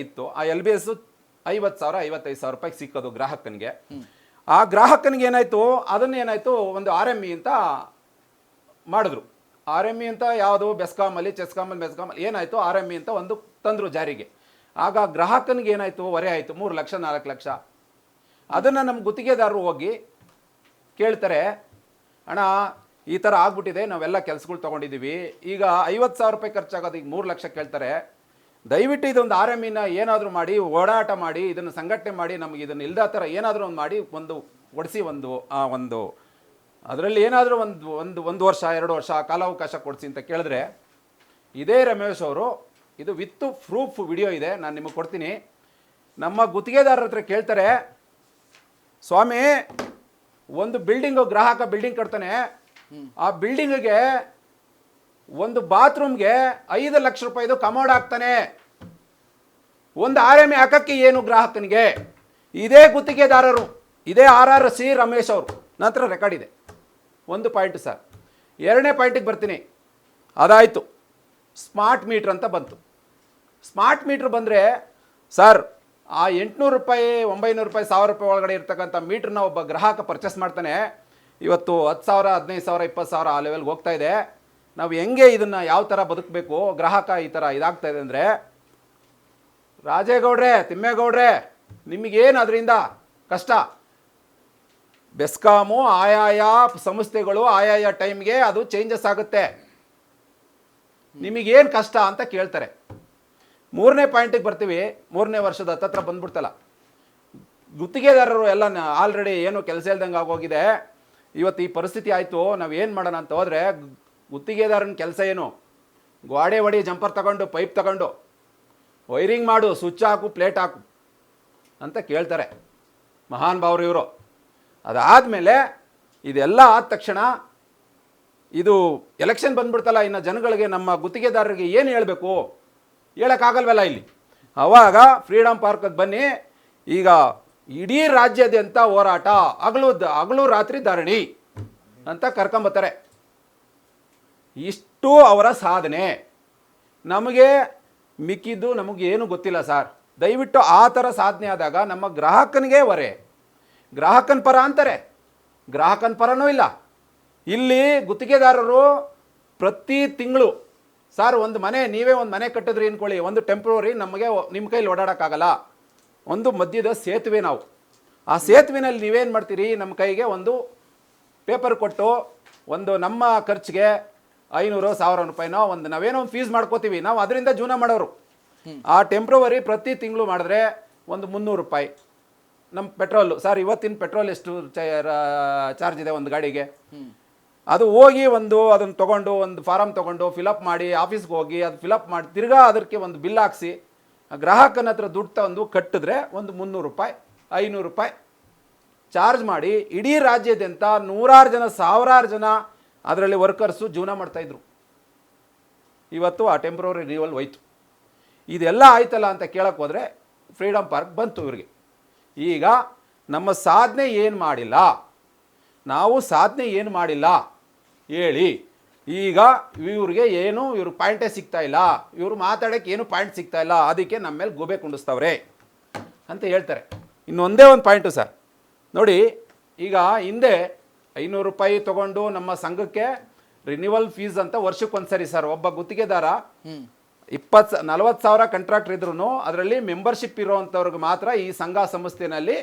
ಇತ್ತು. ಆ LBS 50,000 55,000 ರೂಪಾಯಿಗೆ ಸಿಕ್ಕೋದು ಗ್ರಾಹಕನಿಗೆ. ಆ ಗ್ರಾಹಕನಿಗೆ ಏನಾಯ್ತು, ಅದನ್ನೇನಾಯ್ತು ಒಂದು RME ಅಂತ ಮಾಡಿದ್ರು. RME ಅಂತ ಯಾವುದು ಬೆಸ್ಕಾಮಲ್ಲಿ ಮೆಸ್ಕಾಮಲ್ಲಿ ಏನಾಯ್ತು, RME ಅಂತ ಒಂದು ತಂದ್ರು ಜಾರಿಗೆ. ಆಗ ಗ್ರಾಹಕನಿಗೆ ಏನಾಯ್ತು, ಹೊರೆ ಆಯಿತು 3 ಲಕ್ಷ 4 ಲಕ್ಷ. ಅದನ್ನು ನಮ್ಮ ಗುತ್ತಿಗೆದಾರರು ಹೋಗಿ ಕೇಳ್ತಾರೆ, ಅಣ್ಣ ಈ ಥರ ಆಗ್ಬಿಟ್ಟಿದೆ, ನಾವೆಲ್ಲ ಕೆಲಸಗಳು ತೊಗೊಂಡಿದ್ದೀವಿ, ಈಗ 50,000 ರೂಪಾಯಿ ಖರ್ಚಾಗೋದು, ಈಗ 3 ಲಕ್ಷ ಕೇಳ್ತಾರೆ, ದಯವಿಟ್ಟು ಇದೊಂದು RMEನ ಏನಾದರೂ ಮಾಡಿ ಓಡಾಟ ಮಾಡಿ ಇದನ್ನು ಸಂಘಟನೆ ಮಾಡಿ ನಮಗೆ ಇದನ್ನು ಇಲ್ದ ಥರ ಏನಾದರೂ ಒಂದು ಮಾಡಿ ಒಂದು ಒಡಿಸಿ ಒಂದು ಅದರಲ್ಲಿ ಏನಾದರೂ ಒಂದು ವರ್ಷ 2 ವರ್ಷ ಕಾಲಾವಕಾಶ ಕೊಡಿಸಿ ಅಂತ ಕೇಳಿದ್ರೆ, ಇದೇ ರಮೇಶ್ ಅವರು ಇದು ವಿತ್ ಪ್ರೂಫ್ ವಿಡಿಯೋ ಇದೆ, ನಾನು ನಿಮಗೆ ಕೊಡ್ತೀನಿ. ನಮ್ಮ ಗುತ್ತಿಗೆದಾರರ ಹತ್ರ ಕೇಳ್ತಾರೆ, ಸ್ವಾಮಿ ಒಂದು ಬಿಲ್ಡಿಂಗು ಗ್ರಾಹಕ ಬಿಲ್ಡಿಂಗ್ ಕಟ್ತಾನೆ, ಆ ಬಿಲ್ಡಿಂಗಿಗೆ ಒಂದು ಬಾತ್ರೂಮ್ಗೆ 5 ಲಕ್ಷ ರೂಪಾಯಿದು ಕಮೋಡ್ ಹಾಕ್ತಾನೆ, ಒಂದು RME ಹಾಕಕ್ಕೆ ಏನು ಗ್ರಾಹಕನಿಗೆ? ಇದೇ ಗುತ್ತಿಗೆದಾರರು, ಇದೇ RRC ರಮೇಶ್ ಅವರು ನಂತರ ರೆಕಾರ್ಡ್ ಇದೆ. ಒಂದು ಪಾಯಿಂಟ್ ಸರ್. ಎರಡನೇ ಪಾಯಿಂಟಿಗೆ ಬರ್ತೀನಿ. ಅದಾಯಿತು, ಸ್ಮಾರ್ಟ್ ಮೀಟ್ರ್ ಅಂತ ಬಂತು. ಸ್ಮಾರ್ಟ್ ಮೀಟ್ರ್ ಬಂದರೆ ಸರ್, ಆ 800 ರೂಪಾಯಿ 900 ರೂಪಾಯಿ 1000 ರೂಪಾಯಿ ಒಳಗಡೆ ಇರ್ತಕ್ಕಂಥ ಮೀಟ್ರನ್ನ ಒಬ್ಬ ಗ್ರಾಹಕ ಪರ್ಚೇಸ್ ಮಾಡ್ತಾನೆ. ಇವತ್ತು 10,000 15,000 20,000 ಆ ಲೆವೆಲ್ಗೆ ಹೋಗ್ತಾ ಇದೆ. ನಾವು ಹೆಂಗೆ ಇದನ್ನು ಯಾವ ಥರ ಬದುಕಬೇಕು, ಗ್ರಾಹಕ ಈ ಥರ ಇದಾಗ್ತಾ ಇದೆ ಅಂದರೆ, ರಾಜೇಗೌಡ್ರೆ ತಿಮ್ಮೇಗೌಡ್ರೆ ನಿಮಗೇನು ಅದರಿಂದ ಕಷ್ಟ? ಬೆಸ್ಕಾಮು ಆಯಾಯ ಸಂಸ್ಥೆಗಳು ಆಯಾಯ ಟೈಮ್ಗೆ ಅದು ಚೇಂಜಸ್ ಆಗುತ್ತೆ, ನಿಮಗೇನು ಕಷ್ಟ ಅಂತ ಕೇಳ್ತಾರೆ. ಮೂರನೇ ಪಾಯಿಂಟಿಗೆ ಬರ್ತೀವಿ. 3ನೇ ವರ್ಷದ ಹತ್ತತ್ರ ಬಂದ್ಬಿಡ್ತಲ್ಲ, ಗುತ್ತಿಗೆದಾರರು ಎಲ್ಲ ಆಲ್ರೆಡಿ ಏನು ಕೆಲಸ ಇಲ್ದಂಗೆ ಆಗೋಗಿದೆ. ಇವತ್ತು ಈ ಪರಿಸ್ಥಿತಿ ಆಯಿತು, ನಾವು ಏನು ಮಾಡೋಣ ಅಂತ ಹೋದರೆ, ಗುತ್ತಿಗೆದಾರನ ಕೆಲಸ ಏನು, ಗೋಡೆ ಹೊಡಿ, ಜಂಪರ್ ತಗೊಂಡು ಪೈಪ್ ತಗೊಂಡು ವೈರಿಂಗ್ ಮಾಡು, ಸ್ವಿಚ್ ಹಾಕು, ಪ್ಲೇಟ್ ಹಾಕು ಅಂತ ಕೇಳ್ತಾರೆ ಮಹಾನ್ ಭಾವರು ಇವರು. ಅದಾದಮೇಲೆ ಇದೆಲ್ಲ ಆದ ತಕ್ಷಣ ಇದು ಎಲೆಕ್ಷನ್ ಬಂದ್ಬಿಡ್ತಲ್ಲ, ಇನ್ನು ಜನಗಳಿಗೆ ನಮ್ಮ ಗುತ್ತಿಗೆದಾರರಿಗೆ ಏನು ಹೇಳಬೇಕು, ಹೇಳೋಕ್ಕಾಗಲ್ವಲ್ಲ ಇಲ್ಲಿ. ಆವಾಗ ಫ್ರೀಡಮ್ ಪಾರ್ಕಿಗೆ ಬನ್ನಿ, ಈಗ ಇಡೀ ರಾಜ್ಯಾದ್ಯಂತ ಹೋರಾಟ, ಹಗಲು ರಾತ್ರಿ ಧರಣಿ ಅಂತ ಕರ್ಕೊಂಬತ್ತಾರೆ. ಇಷ್ಟು ಅವರ ಸಾಧನೆ. ನಮಗೆ ಮಿಕ್ಕಿದ್ದು ನಮಗೇನು ಗೊತ್ತಿಲ್ಲ ಸರ್. ದಯವಿಟ್ಟು ಆ ಥರ ಸಾಧನೆ ಆದಾಗ ನಮ್ಮ ಗ್ರಾಹಕನಿಗೆ ಹೊರೆ. ಗ್ರಾಹಕನ ಪರ ಅಂತಾರೆ, ಗ್ರಾಹಕನ ಪರನೂ ಇಲ್ಲ. ಇಲ್ಲಿ ಗುತ್ತಿಗೆದಾರರು ಪ್ರತಿ ತಿಂಗಳು ಸರ್ ಒಂದು ಮನೆ, ನೀವೇ ಒಂದು ಮನೆ ಕಟ್ಟಿದ್ರಿ ಅಂದ್ಕೊಳ್ಳಿ, ಒಂದು ಟೆಂಪ್ರವರಿ ನಮಗೆ ನಿಮ್ಮ ಕೈಲಿ ಓಡಾಡೋಕ್ಕಾಗಲ್ಲ, ಒಂದು ಮಧ್ಯದ ಸೇತುವೆ, ನಾವು ಆ ಸೇತುವೆನಲ್ಲಿ ನೀವೇನು ಮಾಡ್ತೀರಿ, ನಮ್ಮ ಕೈಗೆ ಒಂದು ಪೇಪರ್ ಕೊಟ್ಟು ಒಂದು ನಮ್ಮ ಖರ್ಚಿಗೆ 500-1000 ರೂಪಾಯಿನೋ ಒಂದು ನಾವೇನೋ ಒಂದು ಫೀಸ್ ಮಾಡ್ಕೋತೀವಿ, ನಾವು ಅದರಿಂದ ಜೀವನ ಮಾಡೋರು. ಆ ಟೆಂಪ್ರವರಿ ಪ್ರತಿ ತಿಂಗಳು ಮಾಡಿದ್ರೆ ಒಂದು 300 ರೂಪಾಯಿ. ನಮ್ಮ ಪೆಟ್ರೋಲು ಸರ್, ಇವತ್ತಿನ ಪೆಟ್ರೋಲ್ ಎಷ್ಟು ಚಾರ್ಜ್ ಇದೆ ಒಂದು ಗಾಡಿಗೆ, ಅದು ಹೋಗಿ ಅದನ್ನು ತೊಗೊಂಡು ಒಂದು ಫಾರಮ್ ತೊಗೊಂಡು ಫಿಲಪ್ ಮಾಡಿ ಆಫೀಸ್ಗೆ ಹೋಗಿ ಅದು ಫಿಲಪ್ ಮಾಡಿ ತಿರ್ಗಾ ಅದಕ್ಕೆ ಒಂದು ಬಿಲ್ ಹಾಕ್ಸಿ ಗ್ರಾಹಕನ ಹತ್ರ ದುಡ್ಡು ತಂದು ಕಟ್ಟಿದ್ರೆ ಒಂದು 300 ರೂಪಾಯಿ 500 ರೂಪಾಯಿ ಚಾರ್ಜ್ ಮಾಡಿ ಇಡೀ ರಾಜ್ಯಾದ್ಯಂತ 100 ಜನ 1000 ಜನ ಅದರಲ್ಲಿ ವರ್ಕರ್ಸು ಜೀವನ ಮಾಡ್ತಾಯಿದ್ರು. ಇವತ್ತು ಆ ಟೆಂಪ್ರವರಿ ರಿನಿವಲ್ ಹೋಯ್ತು. ಇದೆಲ್ಲ ಆಯ್ತಲ್ಲ ಅಂತ ಕೇಳಕ್ಕೆ ಹೋದರೆ ಫ್ರೀಡಮ್ ಪಾರ್ಕ್ ಬಂತು ಇವ್ರಿಗೆ. ಈಗ ನಮ್ಮ ಸಾಧನೆ ಏನು ಮಾಡಿಲ್ಲ, ನಾವು ಸಾಧನೆ ಏನು ಮಾಡಿಲ್ಲ ಹೇಳಿ. ಈಗ ಇವ್ರಿಗೆ ಇವ್ರ ಪಾಯಿಂಟೇ ಸಿಗ್ತಾ ಇಲ್ಲ, ಇವರು ಮಾತಾಡೋಕ್ಕೆ ಏನು ಪಾಯಿಂಟ್ ಸಿಗ್ತಾ ಇಲ್ಲ, ಅದಕ್ಕೆ ನಮ್ಮ ಮೇಲೆ ಗೋಬೆ ಕುಂಡಿಸ್ತವ್ರೆ ಅಂತ ಹೇಳ್ತಾರೆ. ಇನ್ನೊಂದೇ ಒಂದು ಪಾಯಿಂಟು ಸರ್ ನೋಡಿ, ಈಗ ಹಿಂದೆ 500 ರೂಪಾಯಿ ತೊಗೊಂಡು ನಮ್ಮ ಸಂಘಕ್ಕೆ ರಿನಿವಲ್ ಫೀಸ್ ಅಂತ ವರ್ಷಕ್ಕೊಂದು ಸರಿ ಸರ್, ಒಬ್ಬ ಗುತ್ತಿಗೆದಾರ 40 ಸಾವಿರ ಕಾಂಟ್ರಾಕ್ಟರ್ ಇದ್ರೂ ಅದರಲ್ಲಿ ಮೆಂಬರ್ಶಿಪ್ ಇರೋವಂಥವ್ರಿಗೆ ಮಾತ್ರ ಈ ಸಂಘ ಸಂಸ್ಥೆಯಲ್ಲಿ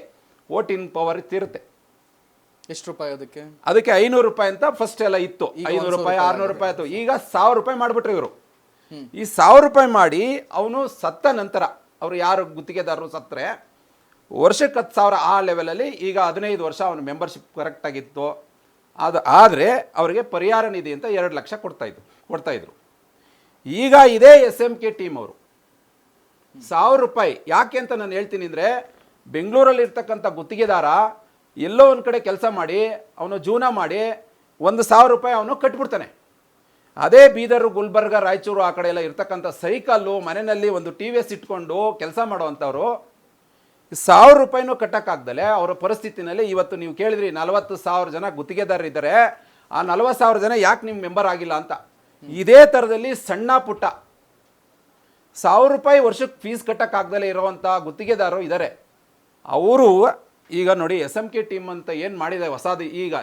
ವೋಟಿಂಗ್ ಪವರ್ ಇರುತ್ತೆ. ಎಷ್ಟು ರೂಪಾಯಿ ಅದಕ್ಕೆ 500 ರೂಪಾಯಿ ಅಂತ ಫಸ್ಟ್ ಎಲ್ಲ ಇತ್ತು, 500 ರೂಪಾಯಿ 600 ರೂಪಾಯಿ ಆಯ್ತು. ಈಗ 1000 ರೂಪಾಯಿ ಮಾಡಿಬಿಟ್ರು ಇವರು. ಈ 1000 ರೂಪಾಯಿ ಮಾಡಿ ಅವನು ಸತ್ತ ನಂತರ, ಅವರು ಯಾರು ಗುತ್ತಿಗೆದಾರರು ಸತ್ತರೆ ವರ್ಷಕ್ಕೆ 10,000 ಆ ಲೆವೆಲಲ್ಲಿ. ಈಗ 15 ವರ್ಷ ಅವನು ಮೆಂಬರ್ಶಿಪ್ ಕರೆಕ್ಟಾಗಿತ್ತು. ಅದು ಆದರೆ ಅವರಿಗೆ ಪರಿಹಾರ ನಿಧಿ ಅಂತ 2 ಲಕ್ಷ ಕೊಡ್ತಾಯಿದ್ರು. ಈಗ ಇದೇ SMK ಟೀಮ್ ಅವರು 1000 ರೂಪಾಯಿ ಯಾಕೆ ಅಂತ ನಾನು ಹೇಳ್ತೀನಿ ಅಂದರೆ, ಬೆಂಗಳೂರಲ್ಲಿ ಇರ್ತಕ್ಕಂಥ ಗುತ್ತಿಗೆದಾರ ಎಲ್ಲೋ ಒಂದು ಕಡೆ ಕೆಲಸ ಮಾಡಿ ಅವನು ಜೀವನ ಮಾಡಿ 1,000 ರೂಪಾಯಿ ಅವನು ಕಟ್ಬಿಡ್ತಾನೆ. ಅದೇ ಬೀದರು, ಗುಲ್ಬರ್ಗ, ರಾಯಚೂರು ಆ ಕಡೆ ಎಲ್ಲ ಇರ್ತಕ್ಕಂಥ ಸೈಕಲ್ಲು ಮನೆಯಲ್ಲಿ ಒಂದು TVS ಇಟ್ಕೊಂಡು ಕೆಲಸ ಮಾಡೋವಂಥವ್ರು 1000 ರೂಪಾಯಿನೂ ಕಟ್ಟೋಕ್ಕಾಗ್ದಲೆ ಅವರ ಪರಿಸ್ಥಿತಿನಲ್ಲಿ ಇವತ್ತು ನೀವು ಕೇಳಿದ್ರಿ 40,000 ಜನ ಗುತ್ತಿಗೆದಾರರು ಇದ್ದಾರೆ, ಆ 40,000 ಜನ ಯಾಕೆ ನಿಮ್ಮ ಮೆಂಬರ್ ಆಗಿಲ್ಲ ಅಂತ. ಇದೇ ಥರದಲ್ಲಿ ಸಣ್ಣ ಪುಟ್ಟ ₹1,000 ವರ್ಷಕ್ಕೆ ಫೀಸ್ ಕಟ್ಟಕ್ಕಾಗ್ದಲೇ ಇರೋವಂಥ ಗುತ್ತಿಗೆದಾರರು ಇದ್ದಾರೆ. ಅವರು ಈಗ ನೋಡಿ SMK ಟೀಮ್ ಅಂತ ಏನು ಮಾಡಿದೆ ಹೊಸದು, ಈಗ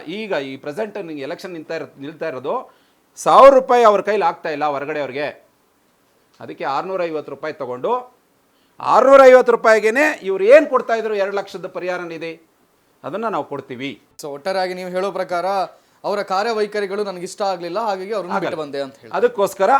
ಈ ಪ್ರೆಸೆಂಟ್ ಎಲೆಕ್ಷನ್ ನಿಲ್ತಾ ಇರೋದು ₹1,000 ಅವ್ರ ಕೈಲಿ ಆಗ್ತಾ ಇಲ್ಲ ಹೊರಗಡೆ ಅವ್ರಿಗೆ. ಅದಕ್ಕೆ ₹650 ತಗೊಂಡು ₹650ಗೆ ಇವ್ರು ಏನು ಕೊಡ್ತಾ ಇದ್ರು 2 ಲಕ್ಷದ ಪರಿಹಾರ ನಿಧಿ ಅದನ್ನು ನಾವು ಕೊಡ್ತೀವಿ. ಸೊ ಒಟ್ಟಾರೆಯಾಗಿ ನೀವು ಹೇಳೋ ಪ್ರಕಾರ ಅವರ ಕಾರ್ಯವೈಖರಿಗಳು ನನಗೆ ಇಷ್ಟ ಆಗಲಿಲ್ಲ, ಹಾಗಾಗಿ ಅವ್ರನ್ನ ಬಿಟ್ಟು ಬಂದೆ ಅಂತ ಹೇಳಿ ಅದಕ್ಕೋಸ್ಕರ